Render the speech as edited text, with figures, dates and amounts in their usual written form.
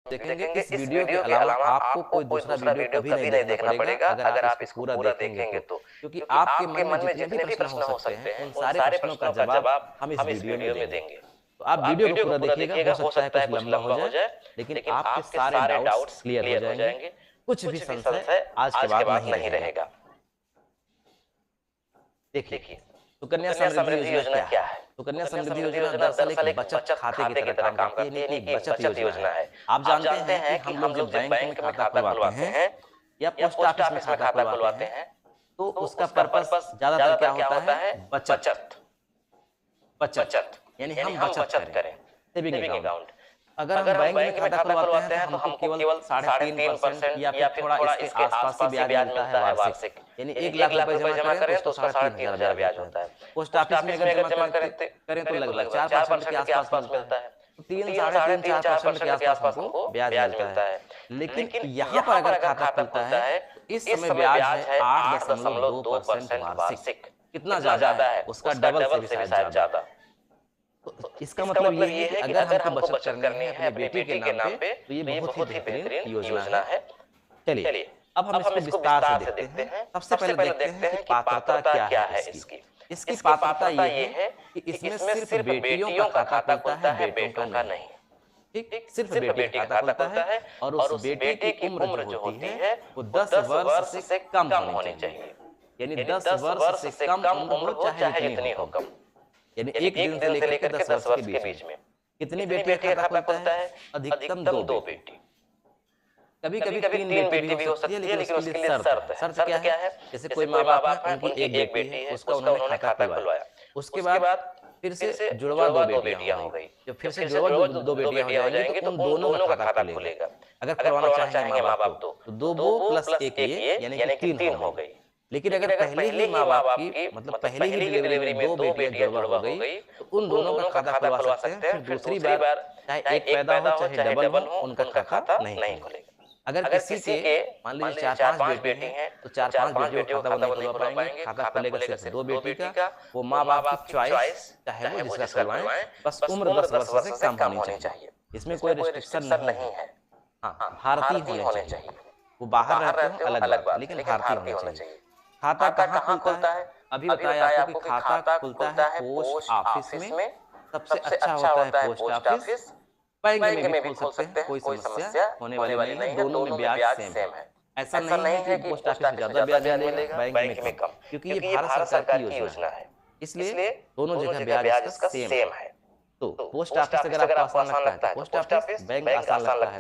देखेंगे इस वीडियो के अलावा आपको कोई दूसरा वीडियो कभी नहीं देखना पड़ेगा अगर आप इसको पूरा देखेंगे तो, क्योंकि आपके मन में जितने भी प्रश्न हो सकते हैं उन सारे प्रश्नों का जवाब हम इस वीडियो में देंगे। तो आप वीडियो को पूरा देखिएगा, हो सकता है कुछ लंबा हो जाए लेकिन आपके सारे डाउट्स क्लियर हो जाएंगे, कुछ भी संशय आज के बाद नहीं रहेगा। देखिए सुकन्या समृद्धि योजना क्या है? सुकन्या समृद्धि योजना दरअसल एक बचत खाते की तरह काम करती है, यानी एक बचत योजना है। आप जानते हैं कि हम लोग जब बैंक में खाता खुलवाते हैं या पोस्ट ऑफिस में खाता खुलवाते हैं तो उसका पर्पस ज्यादातर क्या होता है? बचत। बचत यानी हम बचत करें, सेविंग अकाउंट। अगर हम बैंक में खाता खुलवाते हैं तो हमको केवल 3.5% या फिर थोड़ा इसके आसपास ही ब्याज मिलता है वार्षिक, यानी 1 लाख रुपए जमा करें तो उसका 3,500 ब्याज होता है। पोस्ट ऑफिस में अगर जमा करें तो लगभग 4% के आसपास मिलता है, 3-3.5-4% के आसपास हमको ब्याज मिलता है। लेकिन यहाँ पर अगर खाता खुलता है इस समय ब्याज है 8.2% वार्षिक। कितना ज्यादा है? उसका डबल से भी शायद ज्यादा। तो इसका मतलब ये है कि अगर हमको बचत करनी है अपने बेटी के नाम पे तो ये बहुत ही बेहतरीन योजना है। चलिए अब हम इसको विस्तार से देखते हैं। सबसे पहले देखते हैं कि पात्रता क्या है इसकी। इसकी पात्रता ये है कि इसमें सिर्फ बेटियों का खाता खुलता है, बेटों का नहीं। ठीक, सिर्फ बेटी का खाता खुलता है और उस बेटी की उम्र जो होती है वो 10 वर्ष से कम होनी चाहिए, यानी 10 वर्ष से कम उम्र हो चाहे जितनी हो कम, यानी एक दिन से लेकर के 10 वर्ष के बीच में। कितनी बेटी खाता खुलता है? अधिकतम 2 बेटी। कभी कभी 3 बेटी भी हो सकती है, लेकिन उसके लिए शर्त क्या है? जैसे कोई माँ बाप है उनकी एक बेटी है, उसका उन्होंने खाता खुलवाया, उसके बाद फिर से जुड़वा 2 बेटियां हो गई, जब फिर से जुड़वा 2 बेटियां हो जाएंगी तो उन दोनों का खाता खुलेगा। अगर खुलवाना चाहेंगे माँ बाप तो 2 प्लस 1 ये यानी कि 3 हो गई। लेकिन अगर पहले ही माँ बाप की मतलब पहले ही डिलीवरी में 2 बेटियां जुड़वा हो गई तो उन दोनों का खाता खुलवा सकते हैं। फिर दूसरी बार चाहे एक पैदा हो चाहे डबल हो उनका खाता नहीं खुलेगा। अगर किसी के मान लीजिए 4-5 बेटी हैं तो 4-5 बेटियों का खाता नहीं खुलवा पाएंगे, खाता खुलेगा सिर्फ 2 बेटी का। वो माँ बाप की चॉइस चाहे वो जिसका खुलवाएं, बस उम्र 10 वर्ष से कम होनी चाहिए। इसमें कोई रिस्ट्रिक्शन नहीं है। हाँ, भारतीय होने चाहिए। वो बाहर रहते हो अलग बात, लेकिन भारतीय होने चाहिए। खाता कहाँ खुलता है? अभी बताया आपको कि खाता खुलता है पोस्ट ऑफिस में। सबसे अच्छा होता है पोस्ट ऑफिस। बैंक में भी खुल सकते हैं, कोई समस्या होने वाली नहीं है, दोनों में ब्याज सेम है। ऐसा नहीं है कि पोस्ट ऑफिस में ज्यादा ब्याज मिलेगा बैंक में कम, क्योंकि ये भारत सरकार की योजना है, इसलिए दोनों जगह ब्याज इसका सेम है। तो पोस्ट ऑफिस अगर आपको आसान लगता है तो पोस्ट ऑफिस, बैंक आसान लगता है